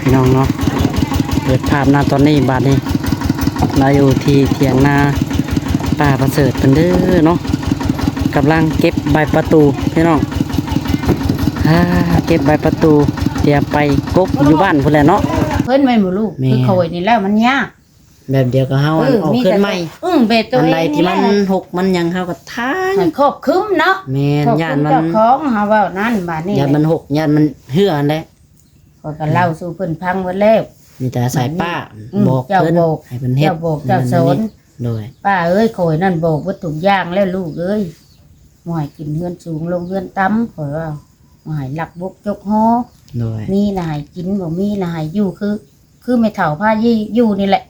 พี่น้องเนาะเปิดภาพหน้าตอนนี้บาดนี้เราอยู่ที่เถียงนาป่าประเสริฐเพิ่นเด้อเนาะกำลังเก็บใบประตูพี่น้องเก็บใบประตูเดี๋ยวไปกกอยู่บ้านพุ่นแหละเนาะเพิ่นไม่หมู่ลูกคือโคยนี่แล้วมันยากแบบเดียวกับเฮาเอาขึ้นใหม่เบ็ดตัวเองอันใดที่มันหกมันยังเฮาก็ท้ามันครอบคึ้มเนาะแม่นย่านมันเจ้าของเฮาเว้านั่นบาดนี้ย่านมันหกย่านมันเหืออันใดข้อยก็เล่าสู่เพิ่นฟังไว้แล้วมีแต่สายป้าบอกเพิ่นให้เพิ่นเฮ็ดเจ้าบอกเจ้าสอนโดยป้าเอ้ยโคยนั่นบอกว่าทุกอย่างแล้วลูกเอ้ยบ่ให้กินเฮือนสูงลงเฮือนต่ำข่อยว่าบ่ให้ลักบกจกฮอโดยมีน่ะให้กินบ่มีน่ะให้อยู่คือไม่เฒ่าพายี่อยู่นี่แหละ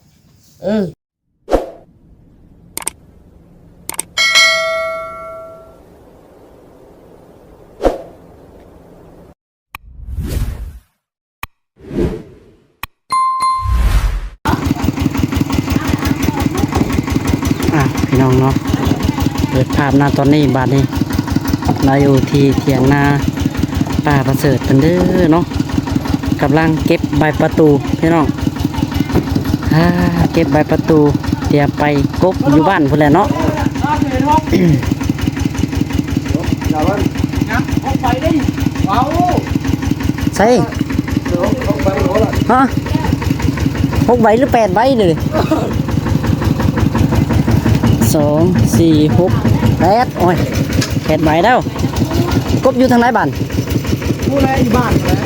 พี่น้องเนาะเปิดภาพหน้าตอนนี้บาดนี้เราอยู่ที่เถียงนาป่าประเสริฐเพิ่นเด้อเนาะกำลังเก็บใบประตูพี่น้องเก็บใบประตูเดี๋ยวไปกกอยู่บ้านพุ่นแหละเนาะใช่ฮะ6 ใบหรือ8 ใบเลย2 4 6 8โอ้ย8 ใบแล้วกบอยู่ทางไหนบ้านผู้ใดอยู่บ้านเลย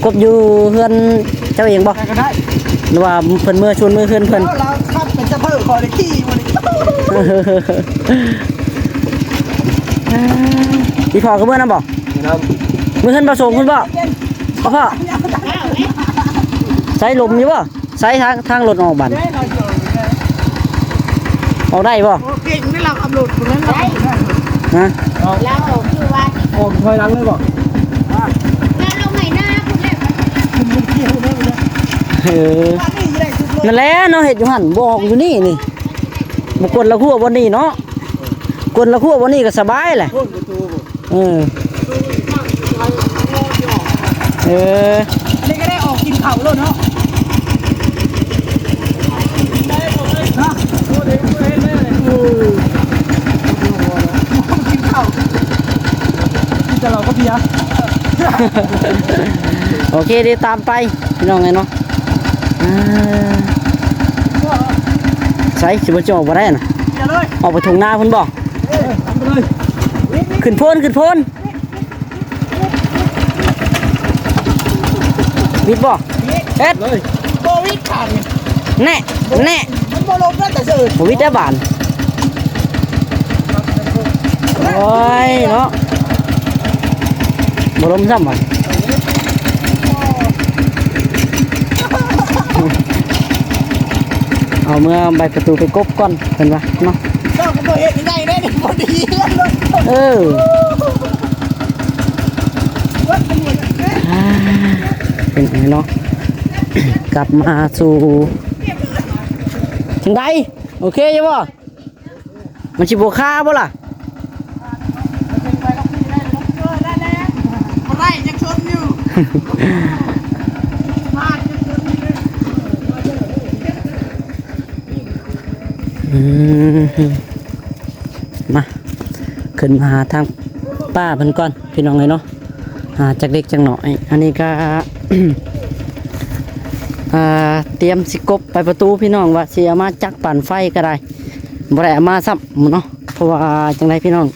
กบอยู่เฮือนเจ้าเองบ่ก็ได้หรือว่าเพิ่นชวนมือเฮือนเพิ่นเราคัดเป็นเจ้าเพิ่นคอยได้ขี้วันนี้พี่พ่อก็เมื่อนำบ่มือเฮือนบ่ส่งคุณบ่พ่อใส่ลมอยู่บ่ใส่ทางรถออกบ้านออกได้บ่เก่งไม่เราขับรถคนนั้นได้ฮะแล้วคือว่าโอ้ถอยหลังเลยบ่แล้วลงไหนหน้าคุณแล้วคุณขี้เขาได้เลยนั่นแหละเนาะเฮ็ดอยู่หั่นบ่ออกอยู่นี่บ่กวนละคั่วบ่นี่เนาะกวนละคั่วบ่นี่ก็สบายแหละนี่ก็ได้ออกกินเข่าแล้วเนาะจะเราก็เพียโอเคเดี๋ยวตามไปพี่น้องไงเนาะใส่สิบจะออกมาได้น่ะออกไปทุ่งนาพุ่นบ่ขึ้นโพนวิดบ่เอ็ดโควิดขาดแน่มันบ่ลงแล้วแต่เสือโควิดได้บานโอ้ยเนาะบ่ลมซ้ำบ่เอาเมื่อใบประตูไปกบก่อนเห็นปะเนาะก็บ่เห็นยังไงได้เนี่ยพอดีเป็นไงเนาะกลับมาสู่ถึงใดโอเคใช่ป่ะมันชิบวคาบ่ล่ะได้ยังชนอยู่มาขึ้นมาหาทางป้าเพิ่นก่อนพี่น้องเลยเนาะจากเล็กจากหน่อยอันนี้ก็ เตรียมสิกบไปประตูพี่น้องว่าสิเอามาจักปั่นไฟก็ได้บ่ได้เอามาซ้ำเนาะเพราะว่าจังไดพี่น้อง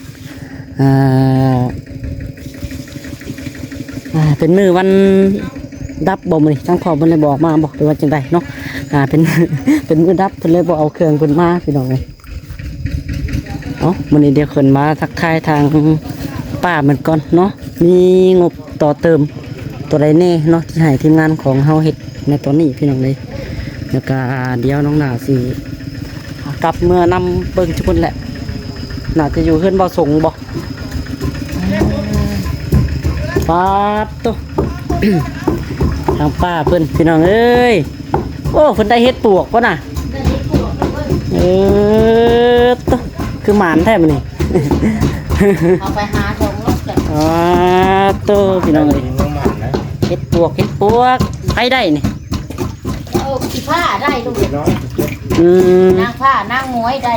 เป็นมือวันดับบ่มื้อนี้ทางพ่อเพิ่นเลยบอกมาบอกว่าจังไดเนาะเป็นมือดับเพิ่นเลยบ่เอาเครื่องเพิ่นมาพี่น้องเอ้ยมื้อนี้เดี๋ยวขึ้นมาทักทายทางป้าเหมือนก่อนเนาะมีงบต่อเติมตัวใดแน่เนาะที่ให้ทีมงานของเฮาเฮ็ดในตอนนี้พี่น้องเลยแล้วก็เดี๋ยวน้องหน้าสิกลับเมื่อนำเบิ่งทุกคนแหละน่าจะอยู่เฮือนบ่ส่งบ่ปาดโต ทางป้าเพิ่นพี่น้องเอ้ยโอ้เพิ่นได้เฮ็ดปวกป่ะน่ะโตคือหมานแท้มื้อนี้ เอาไปหาทงรถกันโตพี่น้องเอ้ยเฮ็ดปวกไผได้นี่ ขี้ผ้าได้ลูก อืม นางผ้านางมวยได้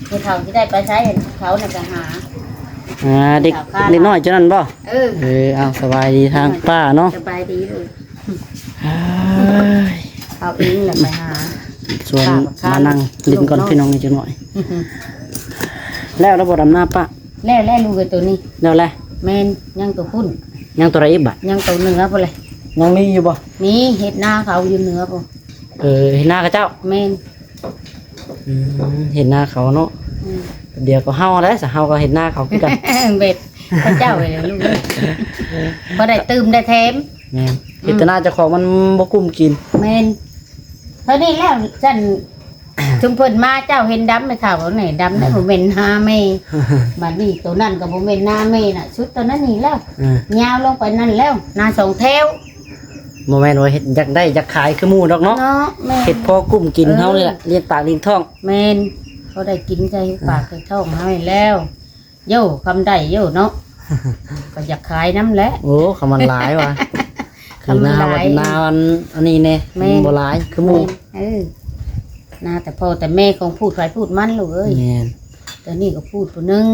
คือเขาที่ได้ไปใช้เขาน่ะจะหา เด็กเด็กน้อยเจ้านั้นบ่ เออ เอาสบายดีทางป้าเนาะ สบายดีเลย เอ้ย เขาเองแหละไปหา ส่วนมานั่งลิ้นก่อนพี่น้องนิดหน่อย แล้วระบบดำหน้าป้า แล้วลูกไอ้ตัวนี้ แล้วแหละ แมนยังตัวพุ่น ยังตัวไรอีกบ่ ยังตัวเหนือไปเลย ยังมีอยู่บ่ มีเห็ดหน้าเขาอยู่เหนือปะ เห็นหน้ากับเจ้า แมน เห็นหน้าเขาเนาะ อืม เดี๋ยวก็เฮาแล้วสะเฮาก็เห็นหน้าเขาคือกัน เบ็ดพระเจ้าเลยลูกเอ้ยพอได้ตื่มได้แถม แม่นเห็นแต่หน้าเจ้าของมันบ่กุ้มกิน แมนเท่านี้แล้วฉันชุมพลมาเจ้าเห็นดำไหมข่าวว่าไหนดำได้ผมเป็นหาเมบัดนี้ตัวนั่นกับผมเป็นหน้าเมน่ะชุดตัวนั้นนี่แล้ว ยาวลงไปนั่นแล้วนาสองแถว บ่แม่นว่าเฮ็ดอยากได้อยากขายคือหมู่ดอกเนาะ เนาะแม่ เฮ็ดพอกุ้มกินเฮานี่แหละเลี้ยงปากเลี้ยงท้อง แม่นเขาได้กินใจปากใจท้องให้แล้วโย่คำได้โย่เนาะก็อยากขายน้ำแหละ โอ้เขามันหลายว่ะคือหน้าวัดหน้าอันนี้แน่ แม่น บ่หลายคือหมู่ นาแต่พ่อแต่แม่ของพูดใครพูดมันลูกเอ้ย แม่น แต่นี่ก็พูดตัวนึง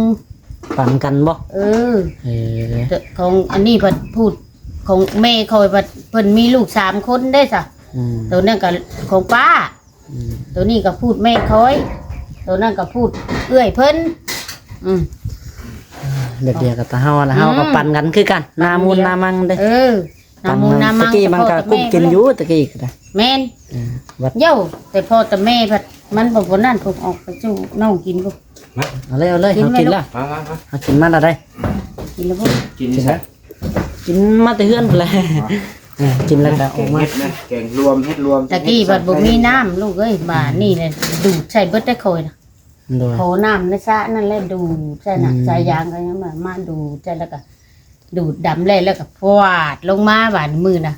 ปันกันบ่ เออ เออ แต่ของอันนี้เพิ่นพูดของแม่คอยเพิ่นมีลูก3 คนได้จ้ะ อืม ตัวนั้นก็ของป้า อืม ตัวนี้ก็พูดแม่คอย ตัวนั้นก็พูดเอื้อยเพิ่นอืม แบบเดียวกับตาเฮาน่ะเฮาก็ปันกันคือกันหน้ามูลหน้ามังเด้ เออน้ำมูลน้ำมั ตะ ง กี้มันก็กุ้มกินอยู่ตะกี้ก็ได้ แม่น วัด เย้าแต่พ่อแต่แม่พัดมันบอกว่านั่นผมออกไปจู้น้องกินบ่ เอาเลยเอาเลย กิน เฮา ไหม กินแล้ว มา เฮากินมาแล้วได้ กินแล้วบ่ กินซะ กินมาแต่เฮือนพุ่นแหละกินแล้วก็อ แก อก ง มา เฮ็ดนะแกงรวมเฮ็ดรวม ตะกี้บัดบ่มีน้ำลูกเอ้ยบ้านนี่เนี่ยดูดใส่เบิดได้คอยนะ โดย โถน้ำในสระนั่นแหละดูดใส่น่ะใส่ยางกันยังมาดูดใส่แล้วก็ดูดดำแล้วก็ฟวาดลงมาบาดมือน่ะ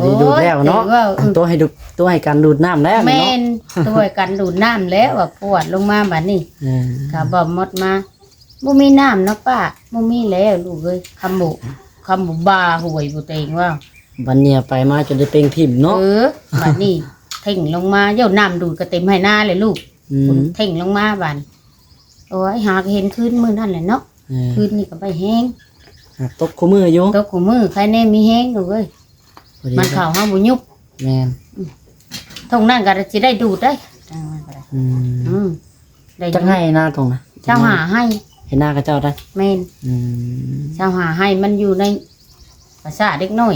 ดีดูดแล้วเนาะ โอ้ย ตัวให้ดูตัวให้การดูดน้ำแล้ว แม่ เนาะ นตัวกันดูดน้ำแล้วอ่ะฟวดลงมาบาดนี้ เออ ก็บ่หมดมาบ่มีน้ำเนาะป้าบ่มีแล้วลูกเอ้ยคำบุบาห่วยบ่เตงว่า บัดเนี้ยไปมาจนได้เป็นทิ่มเนาะ บัดนี้เท่งลงมาเจ้าน้ำดูดก็เต็มให้หน้าเลยลูก อืม เท่งลงมาบานโอ้ยหากเห็นคืนมื้อนั่นแหละเนาะ เออ คืนนี่ก็ไปแห้ง ตบคู่มืออยู่ ตกของมือใครแน่มีแห้งลูกเอ้ย พอดี มันเข้าเฮาบ่ยุบ แม่น ทงนั้นก็สิได้ดูดได้จังว่าก็ได้ อืม อืมได้ จังให้หน้าตรงนะ เจ้าหาให้ เห็นหน้ากับเจ้าได้ แม่น อืม เจ้าหาให้มันอยู่ในภาษาเด็กน้อย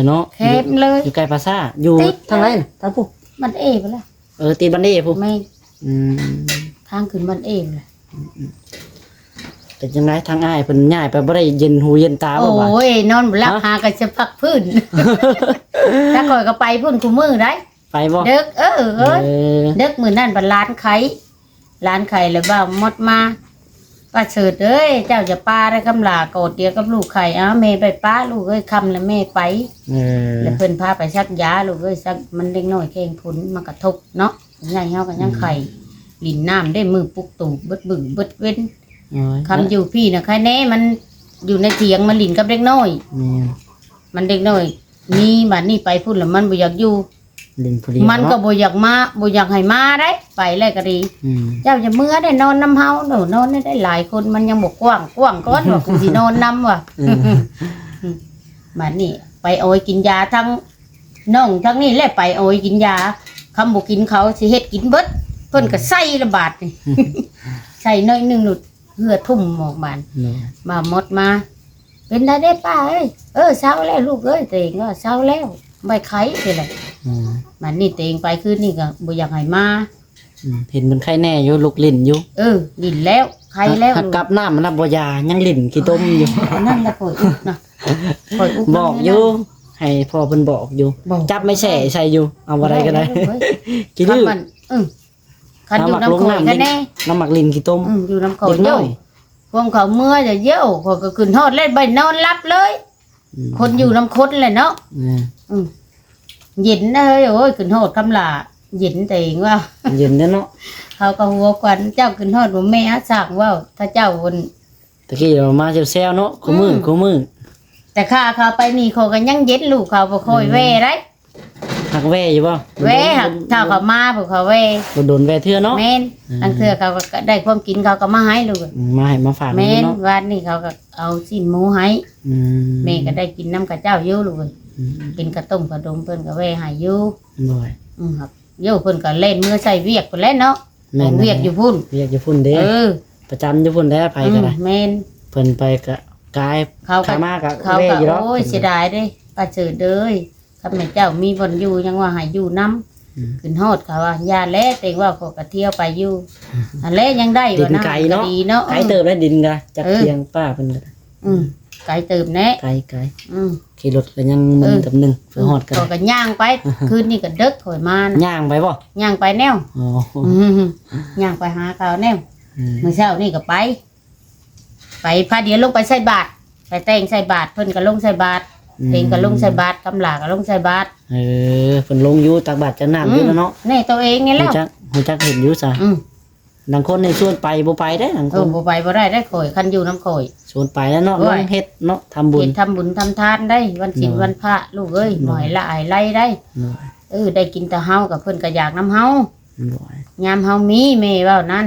เนาะ แคบเลย อยู่ใกล้ภาษาอยู่ ติด ทางไหนน่ะทางผู้ มันเอไปแล้ว ตีบันเด้ผู้ แม่น อืม ทางขึ้นมันเอไปแล้ว แต่จังไดทางอ้ายเพิ่นย้ายไปบ่ได้เย็นหูเย็นตาบ่บาด โอ้ยนอนบ่หลับหาก็จะพักพื้น ถ้าก่อยก็ไปพุ่นกูมือได้ ไปบ่ เด็กเอ้ย เออ เด็กมือนั่นเป็นร้านไข่แล้วบ้าหมดมาป้าเฉิดเอ้ยเจ้าจะป้าได้กำลาโกรธเดียวกับลูกไข่อ้าเมย์ไปป้าลูกเอ้ยคำแล้วแม่ไป เออ แล้วเพิ่นพาไปชักยาลูกเอ้ยชักมันเด็กน้อยแข้งพุนมากระทบเนาะใหญ่เฮากันยังไข่ลินน้ำได้มือปุกตูบเบิดบึ่งเบิดเว้น โอ้ย คำอยู่พี่นะใครแน่มันอยู่ในเถียงมันลินกับเด็กน้อย แม่น มันเด็กน้อยนี่บัดนี้ไปพูดแล้วมันบ่อยากอยู่ ลินผู้เดียว มันก็ เาะ บ่อยากมาบ่อยากให้มาได้ไปแล้วก็ดี อืม เจ้าจะเมื่อได้นอนน้ำเฮาหนูนอนได้หลายคนมันยังบอกกว้างก้อนว่ากูสินอนน้ำว่ะ บัดนี้ไปโอยกินยาทั้งน้องทั้งนี่แหละไปโอยกินยาคำบอกกินเขาสิเฮ็ดกินเบิดเพิ่นก็ใส่ระบาดนี่ ใส่น้อยหนึงหนุดเหือทุ่มออกบาน เนาะ มาหมดมา เป็นได้ได้ป้าเอ้ยเช้าแล้วลูกเอ้ยเตงก็เช้าแล้วไม่ไข้เลยแหละ อืม มันนี่เตงไปคืนนี่ก็บ่อยากให้มา เห็นมันไข้แน่อยู่ลูกลิ้นอยู่ ดินแล้วไข้แล้ว หักกลับน้ำมันน่ะบ่ยายังลิ้นขี้ต้มอยู่ นั่นแหละข่อยอุกนะข่อยอุก บอกอยู่ให้พ่อเพิ่นบอกอยู่ จับไม่แช่ใส่อยู่เอาอะไรก็ได้กินดื้อ มันคันอยู่น้ำข่อยกันแน่ น้ำหมักลิ้นขี้ต้ม อยู่น้ำข่อย เด็กน้ เยี่ย อ วย พวกเขาเมื่อจะเยี่ยวข่อยก็ขึ้นฮอดเล่นใบนอนรับเลย คนอยู่น้ำคดเลยเนาะ เย็นนะเฮ้ยโอ้ยขึ้นฮอดคำลาเย็นแต่เองว่า เย็นเด้อเนาะ เขาก็หัวควันเจ้าขึ้นฮอดบ่แม่สั่งว่าถ้าเจ้าวน ตะกี้เรามาแซวๆเนาะคู่มือ แต่ข้าเขาไปนี่เขาก็ยังเย็ดลูกเขาบ่ค่อยแว่ได้ หักแว่อยู่บ่ แว่หักถ้าเขามาพวกเขาแว่ โดนแว่เทื่อเนาะ แม่นอันเทื่อเขาก็ได้ความกินเขาก็มาให้ลูก มาให้มาฝาก แม่น เนาะ วันนี้เขาก็เอาสิ้นหมูให้ อืม แม่ก็ได้กินน้ำกับเจ้าอยู่ลูกกินกระต้มกระดมเพิ่นก็แว่ให้อยู่ บ่อย ครับโยเพิ่นก็เล่นมือใส่เวียกพุ่นแหล้วเนาะ แม่น เวียกอยู่พุ่น เวียกอยู่พุ่นเด้ ประจำอยู่พุ่นได้ไปก็ได้ แม่น เพิ่นไปก็กาย เขาก็ ขามากะ เขา แว่ ก็ อยู่เนาะ โอ้ยเสียดายเด้ป้าเจิดเด้ยถ้าแม่เจ้ามีบ่อนอยู่ยังว่าให้อยู่นํขึ้นฮอดเขาว่าย่าแลเต็งว่าเขาก็เที่ยวไปอยู่อันแลยังได้ ดิ บ่ น นะ ไก่เนาะ ดีเนาะ ไก่เติบได้ดินกะจักเทียงป้าเพิ่นก็ ไก่เติมแน่ ไก่ อืม ขี่รถก็ยังมึนกับหนึงเพื่อฮอดกัน เขาก็ย่างไปคืนนี้ก็ดึกถอยมานะ ย่างไปบ่ ย่างไปแนว อ๋อ ย่างไปหาเขาแนว อืม มื้อเช้านี่ก็ไปพาเดียวลงไปใส่บาตรไปแต่งใส่บาตรเพิ่นก็ลงใส่บาตรเพลงก็ลงใส่บาตรกำลาก็ลงใส่บาตร เเพิ่นลงอยู่ตักบาตรจะน้ำอยู่แล้วเนาะ นี่ตัวเองนี่แห ฮู้ ล้ว จักเห็นอยู่ซะบางคนในชวนไปบ่ไปได้บางค เออน บ่ไปบ่ได้ข่อยคันอยู่น้ำข่อย ชวนไปแล้วเนาะ โอ้ ล ย งเฮ็ดเนาะทำบุญ เฮ็ดทำบุญทำทานได้วันศีล เนาะ วันพระลูกเอ้ยหน่อยละอายไล่ได้ หน่อย ได้กินแต่เฮากับเพิ่นก็อยากน้ำเฮา หน่อย ยามเฮามีแม่เว้านั่น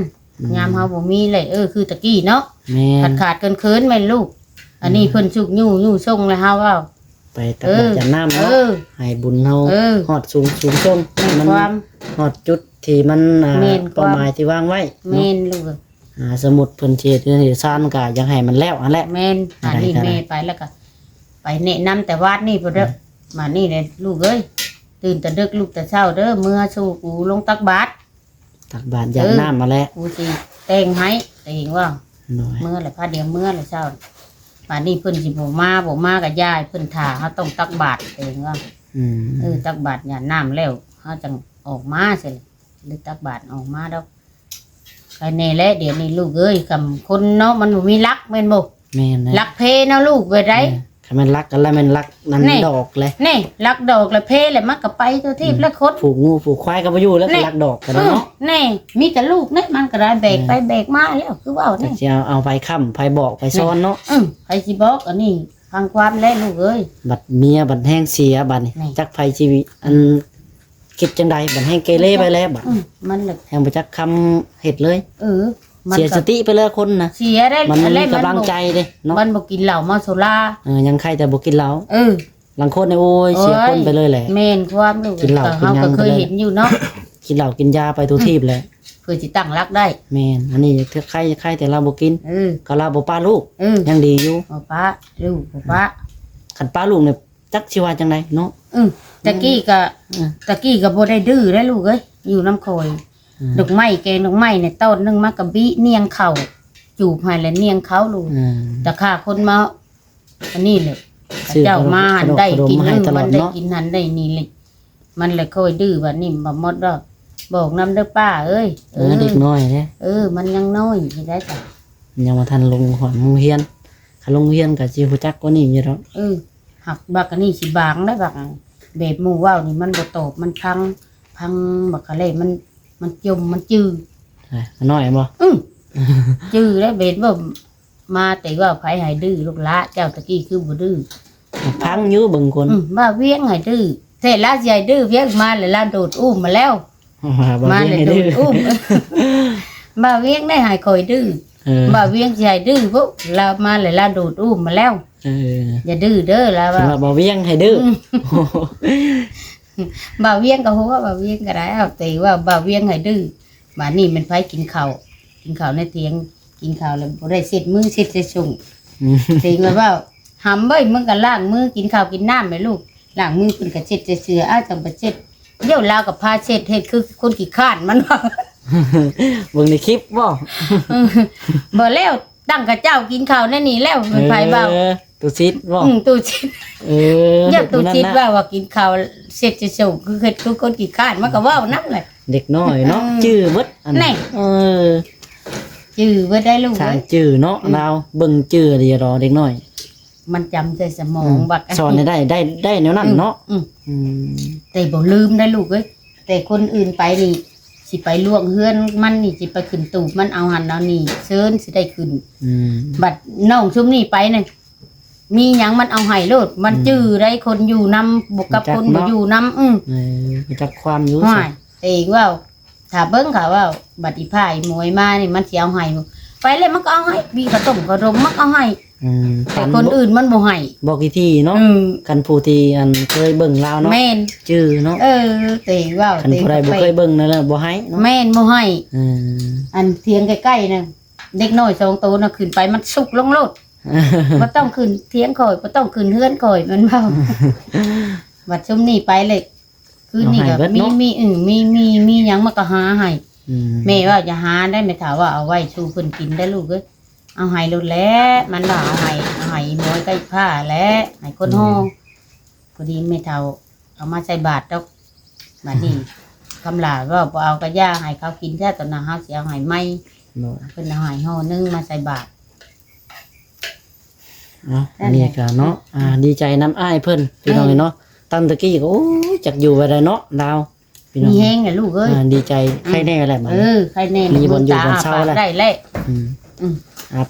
ยามเฮาบ่มีเลยคือตะกี้เนาะ แม่ ขาดเคินแม่นลูก อันนี้เพิ่นสุกยู่ส่งแล้วเฮาเว้า ไปตักบาตรจะน้ำ เอ เนาะ อ ให้บุญเฮา ฮอดสูงส่ง แม่น มัน ความ ฮอดจุดที่มันแม่นความ เป้าหมายที่วางไว้ แม่ เนาะ นลูกเอ้ย สมุดเพิ่นเฮ็ดเฮ็ดซ่านก็อยากให้มันแล้วอันแหละ แม่นอันนี้ ได้ แม่ไปแล้วก็ไปแนะนำแต่วาดนี่พุ่นเด้อมานี่เลยลูกเอ้ยตื่นแต่ดึกลูกแต่เช้าเด้อเมื่อสู่กูลงตักบาตร ตักบาตรยามน้ำมาแล้ว กูสิแต่งให้แต่เห็นว่า หน่อย เมื่อไรพาเดียวเมื่อไรเช้าป่านนี้เพิ่นสิบ่มากับยายเพิ่นถ่าเขาต้องตักบาตรเองว่า อืม ตักบาตรหยาน้ำแล้วเขาจังออกมาเสร็จหรือตักบาตรออกมาดอกใครแน่แหละเดี๋ยวนี้ลูกเอ้ยคำคนเนาะมันบ่มีรักแม่นบ่ แม่นนะ รักเพเนาะลูกไปได้ คันมันรักกันแล้วมันรักนั่น แน่ ดอกเลย นี่รักดอกแล้วเพแล้วมันก็ไปตัวที่แล้วคน ผูกงูผูกควายก็บ่อยู่แล้วก็รักดอกกันเนาะ แน่มีแต่ลูกเนี่ยมันก็ได้แบกไปแบกมาแล้วคือว่า แต่ เนี่ย สิเอาไปค้ำไปบอกไปซ้อนเนาะ ใครสิบอกอันนี้ฟังความแล้วลูกเอ้ย บัดเมียบัดแห้งเสียบัดนี่ นี่ จักภัยชีวิตอันคิดจังใดบัดแห้งเกเรไปแล้วบัด มันเลย แห้งบ่จักคำเฮ็ดเลย มัน เสียสติไปเลยคนนะ เสียได้ มันมี อะไร กำลังใจเด้เนาะ มันบอกกินเหล้าเมาโซล่า ยังใครแต่บ่กินเหล้า เออ บางคนเนี่ยโอ้ยเสียคนไปเลยแหละ เมนความลูก กินเหล้า เฮา กินหยั ก็ ง เคย ไปเลย เห็นอยู่เนาะ กินเหล้ากินยาไปทุกทีบเลย เพื่อสิตั้งรักได้ แม่นอันนี้ถ้าใครแต่เราบ่กิน เออ ก็เราบ่ป้าลูก เออ ยังดีอยู่ บ่ป้าลูกบ่ป้า คันป้าลูกเนี่ยจักสิว่าจังไดเนาะ ตะกี้ก็บ่ได้ดื้อได้ลูกเอ้ยอยู่น้ำคอยดอกไม้แกงดอกไม้เนี่ยต้นนึงมากะบิเนียงเข่าจูบให้แล้วเนียงเขาลูก อืม แต่ข้าคนมาอันนี้เลย ซื้อ เจ้ามาหันได้กิน ขนมให้ตลอ มั ด นได้ เนาะ กินหันได้นี่เลยมันเลยค่อยดื้อว่านี่บ่หมดดอกบอกนำเด้อป้าเอ้ย เด็กน้อยเด้ มันยังน้อยสิได้จ้ะ ยังบ่ทันลงหอนโรงเรียนคันลงเรียนก็สิฮู้จักกว่านี้อยู่ดอก หักบักอันนี้สิบางได้บักแบบหมู่ว่าวนี่มันบ่ตอบมันพังบักอะไรมันจมมันจื้อ น้อยบ่ จื้อแล้วเบ็ดว่ามาแต่ว่าไผให้ดื้อลูกละเจ้าตะกี้คือบ่ดื้อ พังอยู่เบิ่งคน มาเวียงให้ดื้อเสร็จแล้วสิให้ดื้อเวียงมาแล้วลาโดดอุ้มมาแล้ว บ่ มา เรียน เลย ให้ โด ดื้ น อ อุ้ม บ่าเวียงได้หายคอยดื้อ เออ บ่าเวียงสิใหญ่ดื้อพวกเรามาเลยลาโดดอุ้มมาแล้ว เออ อย่าดื้อเด้อแล้ว สิว่าบ่เวียงให้ดื้อ บ่าเวียงก็ฮู้ว่าบ่าเวียงก็ได้เอาแต่ว่าบ่าเวียงให้ดื้อบ้านนี้มันไผกินข้าวในเตียงกินข้าวแล้วบ่ได้เช็ดมือเช็ดสุ่งสิว่าหำเบ้ยมึงก็ล้างมือกินข้าวกินน้ำแม่ลูกล้างมือเพิ่นก็เช็ดเสืออ้าวจังบ่เช็ดเดี๋ยวลาวกับพาเช็ดเฮ็ดคือคนขี้คร้านมันว่า เบิ่งในคลิปบ่ บ่แล้วตั้งกับเจ้ากินข้าวนั่นนี่แล้วมันไผเบา ตุซิดบ่ ตู้ชิด เออ อย่าตู้ชิดว่ากินข้าวเสร็จจะส่งคือเฮ็ดคือคนขี้คร้านมันก็เว้านำเลย เด็กน้อยเนาะจื้อเบิดอัน แน่ เออ จื้อบ่ได้ลูก ทาง เอ้ย จื้อเนาะเราเบิ่งจื้อเดียวรอเด็กน้อย มันจำใจสมองบัก สอนได้แนวนั้นเนาะอืม แต่บ่ลืมได้ลูกเอ้ยแต่คนอื่นไปนี่สิไปลวกเฮือนมันนี่สิไปขึ้นตูบมันเอาหันเอานี่เชิญสิได้ขึ้น อืม บัดน้องชุมนี่ไปนั่น มีหยังมันเอาให้โลดมันจื้อได้คนอยู่นำบ่กับคนบ่อยู่นำรู้จักความอยู่ ห้อยแต่อีกว่าถ้าเบิ่งเขาว่าบัดอีพายมวยมานี่มันสิเอาให้ไปเลยมันก็เอาให้มีขนมมันเอาให้แต่คนอื่นมันบ่ให้บอกอีทีเนาะกันผู้ที่อันเคยเบิ่งลาวเนาะแม่นจื้อเนาะแต่ว่าคันผู้ใดบ่เคยเบิ่งนั่นแหละบ่ให้เนาะแม่นบ่ให้อันเถียงใกล้ๆน่ะเด็กน้อย2ตัวน่ะขึ้นไปมันสุกลงโลดบ่ต้องขึ้นเถียงข่อยบ่ต้องขึ้นเฮือนข่อยมันเว้าบัดซุมนี้ไปเลยคือนี่ก็มีหยังมาก็หาให้แม่ว่าจะหาได้ไม่ถามว่าเอาไว้ชูเพิ่นกินได้ลูกเอ้ยเอาให้โลดแล้วมันว่าเอาให้หมอยใกล้ผ้าแล้วให้คนฮ้อพอดีแม่เฒ่าเอามาใส่บาตรดอกบัดนี้คำลาว่าบ่เอากระย่าให้เขากินแค่ตอนนั้นเฮาสิเอาให้ใหม่เพิ่นเอาให้ห่อนึงมาใส่บาตรอันนี้ก็เนาะดีใจน้ำอ้ายเพิ่นพี่น้องเนาะตั้งตะกี้ก็โอ้จักอยู่ไว้ได้เนาะดาวพี่น้องมีแฮงน่ะลูกเอ้ยดีใจใครแน่แหละมันใครแน่มีบนอยู่บนเช้าแล้วได้แล้ว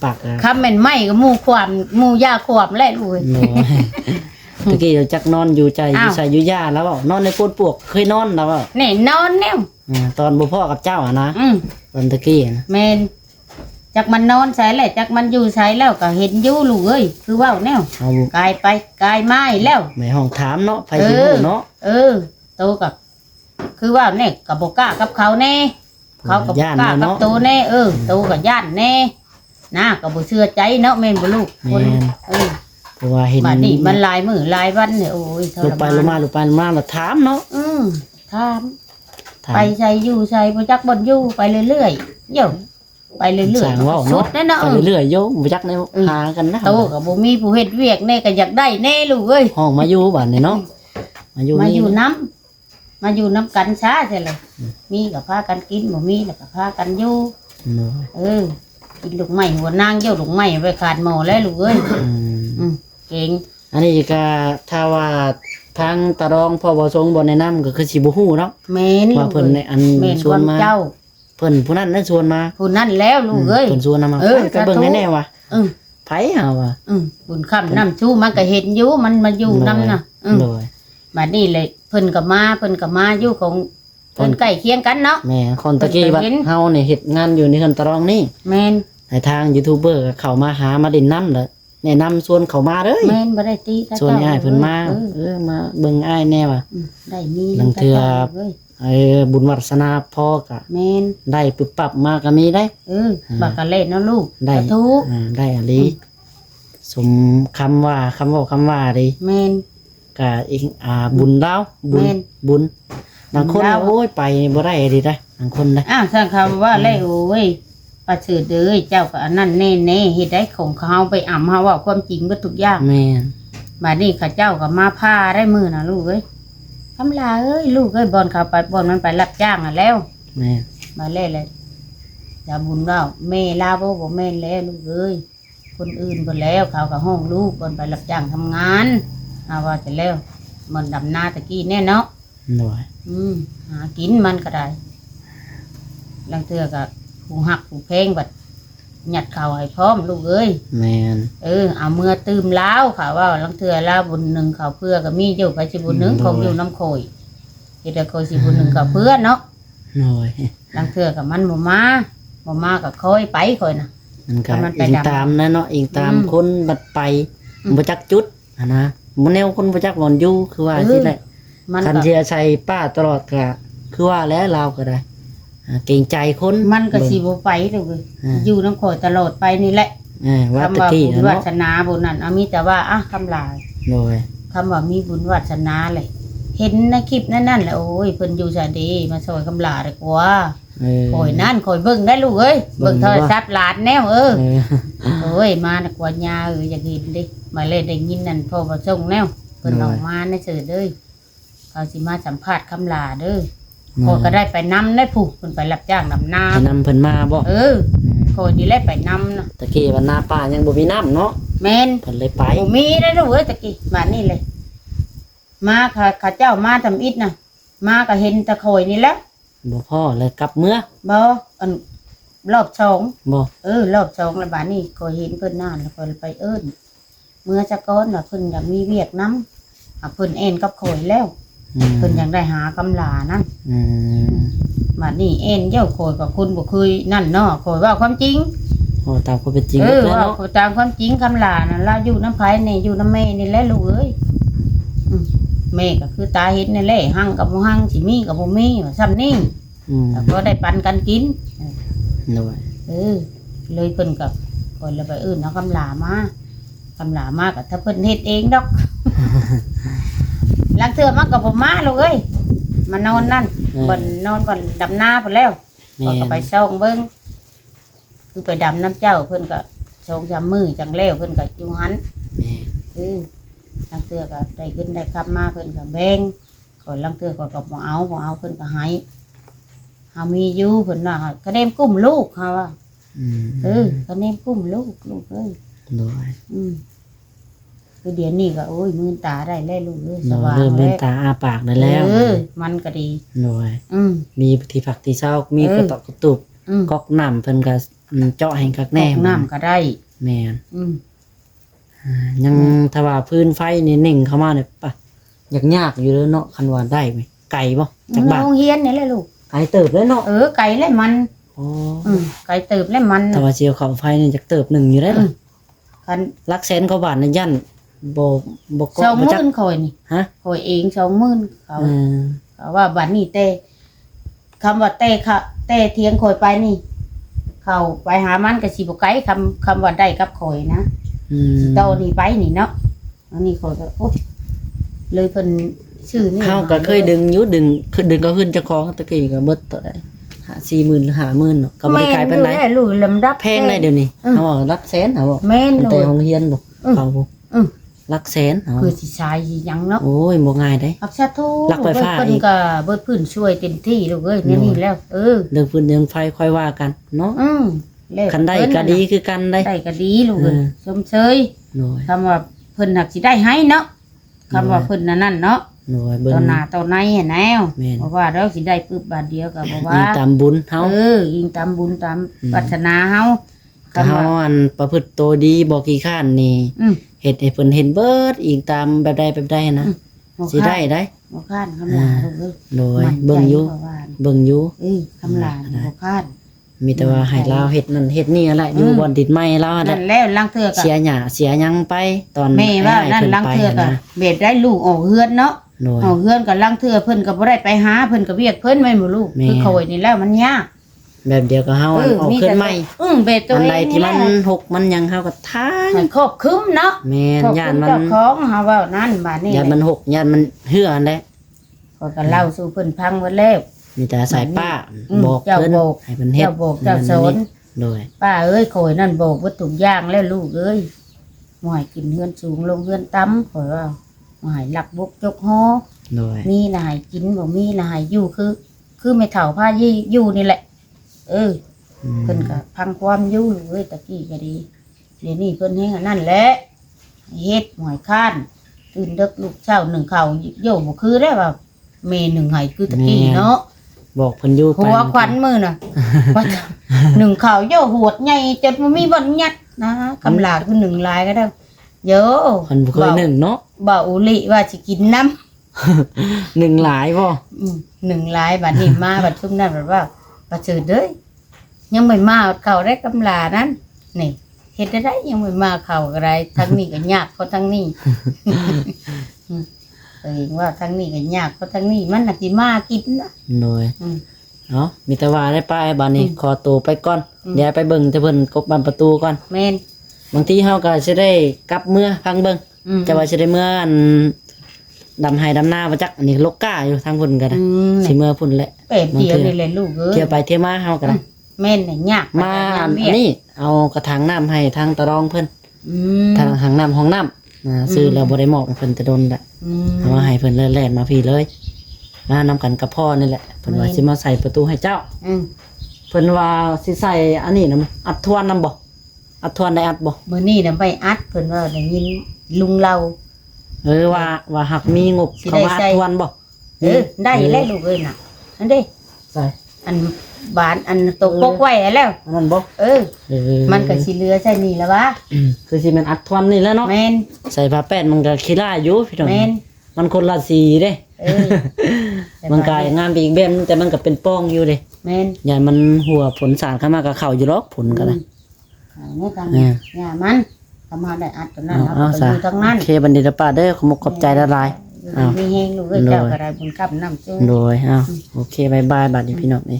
ปากคำแม่นไหม้ก็หมู่ความหมู่ย่าความแล้วลูกเอ้ยตะกี้จักนอนอยู่ใจอยู่ใส่อยู่ย่าแล้วนอนในโพดปวกเคยนอนแล้วนี่นอนแนวตอนบ่พ่อกับเจ้านะตอนตะกี้แม่นจักมันนอนใส่แล้วจักมันอยู่ใส่แล้วก็เห็นอยู่ลูกเอ้ยคือว่าแนวกายไปกายไม้แล้วแม่ห้องถามเนาะไผสิรู้เนาะโตกับคือว่าแน่ก็บ่กล้ากับเขาแน่เขาก็บ่กล้ากับโตแน่โตก็ย่านแน่นะก็บ่เชื่อใจเนาะแม่นบ่ลูกคนเพราะว่าเห็นบัดนี้มันหลายมื้อหลายวันเนี่ยโอ้ยลูกไปลงมาแล้วถามเนาะถามไปใส่อยู่ใส่บ่จักบ่อยู่ไปเรื่อยๆเดี๋ยวไปเรื่อยๆสุดแน่เนาะไปเรื่อยๆโยบ่จักในหากันนะโตก็บ่มีผู้เฮ็ดเวียกแน่ก็อยากได้แน่ลูกเอ้ยห้องมาอยู่บัดนี้เนาะมาอยู่น้ำกันช้าใช่เลยมีก็พากันกินบ่มีแล้วก็พากันอยู่กินลูกไม้หัวนางเยี่ยวลูกไม้ไปขาดหม้อแล้วลูกเอ้ยเก่งอันนี้ก็ถ้าว่าทางตะรองพ่อบ่ทรงบ่แนะนำก็คือสิบ่ฮู้เนาะแม่นว่าเพิ่นในอันชวนมาเพิ่นผู้นั้นชวนมาผู้นั้นแล้วลูกเอ้ยเพิ่นชวนมาไปเบิ่งแน่ๆว่ะไผเฮาว่ะบุญค่ำน้ำชูมันก็เห็นอยู่มันมาอยู่นำน่ะบัดนี้เลยเพิ่นก็มาอยู่ของเพิ่นใกล้เคียงกันเนาะแม่คนตะกี้บัดเฮานี่เฮ็ดงานอยู่ในเฮือนตะรองนี่แม่นให้ทางยูทูบเบอร์เข้ามาหามาเล่นน้ำเด้อแนะนำชวนเข้ามาเด้อแม่นบ่ได้ตีชวนอ้ายเพิ่นมามาเบิ่งอ้ายแน่ว่ะได้มีลังเทื่อบุญวาสนาพ่อกะแม่นได้ปึบปับมาก็มีได้บักกะเล่นเนาะลูกได้ทุกได้อะลีสมคำว่าดิแม่นก็อีกบุญดาวบุญบางคนโอ้ยไปบ่ได้ดิได้บางคนได้สั่งคำว่าแล้วโอ้ยประเสริฐเด้อเจ้าก็อันนั้นแน่ๆเฮ็ดได้ของเขาไปอ่ำเฮาว่าความจริงเบิดทุกอย่างแม่นบัดนี้ข้าเจ้าก็มาพาได้มื้อน่ะลูกเอ้ยคำลาเอ้ยลูกเอ้ยบ่อนเขาไปบ่อนมันไปรับจ้างอ่ะแล้วแม่มาเล่เลยอย่าบุญว่าแม่ลาบ่แม่นแล้วลูกเอ้ยคนอื่นบ่แล้วเขาก็ห้องลูกบ่อนไปรับจ้างทำงานว่าจะแล้วมันดำนาตะกี้แน่เนาะหากินมันก็ได้ลังเทื่อก็ผู้หักผู้เพลงบัดหยัดเข่าให้พร้อมลูกเอ้ยแม่นเอาเมื่อตื่มแล้วค่ะว่าลังเทื่อแล้วบุญหนึ่งเขาเพื่อก็มีอยู่ไปสิบุญหนึ่งคงอยู่น้ำโขยเฮ็ดให้โขยสิบุญหนึ่งเขาเพื่อเนาะลังเทื่อกับมันบ่มาก็ค่อยไปค่อยน่ะมันไปตามนะเนาะอีกตามคนบัดไปบ่จักจุดนะมันแนวคนบ่จักบ่อนอยู่คือว่าสิแหละคันเสียใส่ป้าตลอดก็คือว่าแล้วเราก็ได้เก่งใจคนมันก็สิบ่ไปเลยอยู่น้ำโขยตลอดไปนี่แหละว่าตะกี้บุญวาสนาบุญนั่นมีแต่ว่าคำลายคำว่ามีบุญวาสนาเลยเห็นในคลิปนั่นแหละโอ้ยเพิ่นอยู่ซะดีมาซอยคำลาดีกว่าคอยนั่นคอยเบิ่งได้ลูกเอ้ยเบิ่งโทรศัพท์หลานแนวโอ้ยมาน่ะกว่ายาอยากเห็นดิมาเลยได้ยินนั่นพ่อบ่ส่งแนวเพิ่นออกมาในเสิร์ชเด้อเขาสิมาสัมภาษณ์คำลาเด้อพอก็ได้ไปนำได้ผู้เพิ่นไปรับจ้างนำนาไปนำเพิ่นมาบ่คอยนี่แหละไปนำนะตะกี้ว่านาป่ายังบ่มีน้ำเนาะแม่นเพิ่นเลยไปบ่มีได้ลูกเอ้ยตะกี้บ้านนี้เลยมาข้าเจ้ามาทำอิฐน่ะมาก็เห็นตะโขยนี่แหละบ่พ่อเลยกลับเมื่อบ่รอบ2บ่รอบ2แล้วบ้านนี้ก็เห็นเพิ่นนานแล้วก็ไปเอิ้น เมื่อจะก้อนว่าเพิ่นอยากมีเวียกน้ำเพิ่นเอ็นกับข่อยแล้วเพิ่นอยากได้หากำลานั่นบัดนี้เอ็นเจ้าข่อยกับคุณบ่เคยนั่นเนาะข่อยว่าความจริงตามความเป็นจริง ว่า เนาะ ตามความจริงคำลาน่ะเราอยู่น้ำไผนี่อยู่น้ำแม่นี่แหละลูกเอ้ยแม่ก็คือตาเห็นนี่แหละหั่งกับบ่หั่งสิมีกับบ่มีว่าซ้ำนี่แล้วก็ได้ปันกันกินเลยเพิ่นกับคนละไปอื่นเอาคำลามากับถ้าเพิ่นเฮ็ดเองดอกลังเทื่อมากับบ่มาลูกเอ้ยมานอนนั่นบ่นอนบ่ดำนาพุ่นแล้วก็ไปส่องเบิ่งคือไปดำน้ำเจ้าเพิ่นก็2-3มื้อจังแล้วเพิ่นก็อยู่หันลังเทื่อก็ได้ขึ้นได้ขับมาเพิ่นก็แบ่งก่อนลังเทื่อก็บ่เอาเพิ่นก็ให้เฮามีอยู่เพิ่นว่าก็เด้มกุ้มลูกเฮาว่าก็เด้มกุ้มลูกเอ้ยคือเดี๋ยวนี้ก็โอ้ยมือตาได้แล้วลูกเอ้ยสว่างแล้วมือตาอาปากได้แล้วมันก็ดีมีที่ผักที่เช้ามีกระตอกกระตุกก๊อกน้ำเพิ่นก็เจาะให้คักแน่น้ำก็ได้แม่นยังถ้าว่าพื้นไฟนี่นิ่งเข้ามาเนี่ยป่ะยากอยู่เลยเนาะคันว่าได้ไหมไก่บ่จากบ้านโรงเรียนนี่แหละลูกไก่เติบแล้วเนาะไก่แล้วมันไก่เติบแล้วมันถ้าว่าเชียวเขาไฟนี่จักเติบหนึ่งอยู่ได้ล่ะคันลักแสนกว่าบาทน่ะยันบ่ก็20,000ข่อยนี่ข่อยเอง20,000เขาว่าบัดนี้แต่คำว่าแต่เถียงข่อยไปนี่เข้าไปหามันก็สิบ่ไกลคำว่าได้กับข่อยนะโตนี่ไปนี่เนาะอันนี้ข่อยก็โอ้เลยเพิ่นชื่อนี่เฮาก็เคยดึงอยู่ดึงก็ขึ้นเจ้าของตะกี้ก็เบิดเท่าใด 40,000 หรือ 50,000เนาะก็บ่ได้ขายปานใดลูกลำดับแพงได้เดี๋ยวนี้เฮารักแสนเฮาบ่แม่นแต่โรงเรียนบ่เขาบ่รักแสนเฮาคือสิใช้สิหยังเนาะโอ้ยบ่ง่ายเด้อักษรทูเพิ่นก็เบิดพื้นช่วยเต็มที่ลูกเอ้ยนี่แล้วเรื่องพื้นเรื่องไฟค่อยว่ากันเนาะคันได้ก็ดีคือกันได้ก็ดีลูกเอ้ยชมเชยคำว่าเพิ่นหักสิได้ให้เนาะคำว่าเพิ่นนั่นเนาะตอนหน้าตอนในเห็นแนวเพราะว่าเราสิได้ปึ๊บบาทเดียวก็บ่ว่าตามบุญเฮายิงตามบุญตามปรารถนาเฮาเฮาอันประพฤติตัวดีบ่ขี้ข้านนี่เฮ็ดให้เพิ่นเห็นเบิดอีกตามแบบใดนะสิได้บ่ข้านคำลาลูกเอ้ยโดยเบิ่งอยู่คำลาบ่ข้านมีแต่ว่าให้เราเฮ็ดนั่นเฮ็ดนี่อะไรอยู่บ่อนติดไม้เรานั่นแล้วลังเทื่อก็เสียหญ้าเสียหยังไปตอนแม่ว่านั่นลังเทื่อก็เบ็ดได้ลูกออกเฮือนเนาะออกเฮือนก็ลังเทื่อเพิ่นก็บ่ได้ไปหาเพิ่นก็เวียกเพิ่นไว้หมู่ลูกคือข่อยนี่แล้วมันยากแบบเดียวก็เฮาออกขึ้นใหม่เบ็ดตัวเองอันใดที่มันหกมันยังเฮาก็ทานครอบคึมเนาะแม่นย่านมันเจ้าของเฮาว่านั่นบาดนี้ย่านมันหกย่านมันเหืออันใดก็เล่าสู่เพิ่นฟังหมดแล้วมีแต่สายป้าบอกเพิ่นให้เพิ่นเฮ็ดเจ้าบอกเจ้าสอนโดยป้าเอ้ยข่อยนั่นบอกว่าทุกอย่างแล้วลูกเอ้ยบ่ให้กินเฮือนสูงลงเฮือนต่ำข่อยว่าบ่ให้ลักบกจกฮอโดยมีน่ะให้กินบ่มีน่ะให้อยู่คือแม่เฒ่าพาอยู่นี่แหละเพิ่นก็พังความอยู่ลูกเอ้ยตะกี้ก็ดีเดี๋ยวนี้เพิ่นเฮ็ดนั่นแหละเฮ็ดหอยค้านตื่นดึกลูกเช้านึ่งข้าวโยบ่คือได้ว่าแม่นึ่งให้คือตะกี้เนาะบอกเพิ่นอยู่ไปหัวขวัญมือน่ะหนึ่งข่าวโยหวดใหญ่จนมันมีบ่ยัดนะคำลาคือหนึ่งลายก็ได้เยอะเพิ่นบ่เคยหนึ่งเนาะบ่อุลิว่าสิกินน้ำหนึ่งหลายบ่หนึ่งลายบัดนี้มาบัดซุ่มนั้นแบบว่าประเสริฐเด้ยยังไม่มาเข้าได้คำลานั้นนี่เฮ็ดได้ยังไม่มาเข้าอะไรทั้งนี้ก็ยากเพราะทั้งนี้เองว่าทั้งนี้ก็ยากเพราะทั้งนี้มันน่ะสิมากินนะโดยเนาะมีแต่ว่าได้ไปบัดนี้ขอตัวไปก่อนเดี๋ยวไปเบิ่งแต่เพิ่นกบบันประตูก่อนแม่นบางทีเฮาก็สิได้กลับเมื่อพังเบิ่งจะว่าสิได้เมื่ออันดำไห้ดำนาบ่จักอันนี้ลกก้าอยู่ทางพุ่นก็ได้สิเมื่อพุ่นแหละเป๊บเดียวนี่แหละลูกเอ้ยเที่ยวไปเที่ยวมาเฮาก็ได้แม่นน่ะยากมาอันนี้เอากระถางน้ำให้ทางตะรองเพิ่นทางหางน้ำห้องน้ำซื้อแล้วบ่ได้หมอกเพิ่นจะโดนละเอามาให้เพิ่นแล่นมาพี่เลยมานำกันกับพ่อนี่แหละเพิ่นว่าสิมาใส่ประตูให้เจ้าเพิ่นว่าสิใส่อันนี้นะอัดทวนนำบ่อัดทวนได้อัดบ่มื้อนี้น่ะไปอัดเพิ่นว่าได้ยินลุงเล่าว่าหักมีงบเข้ามาอัดทวนบ่ได้แล้วลูกเอ้ยน่ะอันเด้ใส่อัน บานอันตกปกไว้แล้ว อันนั้นบ่ เออ มันก็สิเหลือใช่นี่แล้ววะ คือสิแมันอัดทวนนี่แหล้วเนาะ แม่น ใส่ผ้าแป้นมันก็ขี้ล่าอยู่พี่น้อง แม่น มันคนละสีเด้ เออ มันกายงามไปอีกแบบนึงแต่มันก็เป็นป้องอยู่เด้ แม่น อย่ามันหัวผลสารเข้ามากับเข้าอยู่หรอกผลก็ได้ นี่กัน อ่า อย่ามันทำมาได้อัดตัวนั้น เอา เอา ซะ ไปอยู่ทั้งนั้น โอเคบันดีละป้าเด้อขอมกขอบใจละลาย มีเฮงลูกเอ้ยเจ้าก็ได้บุญกับน้ำจู โดยโอเคบายบายบัดนี้พี่น้องนี่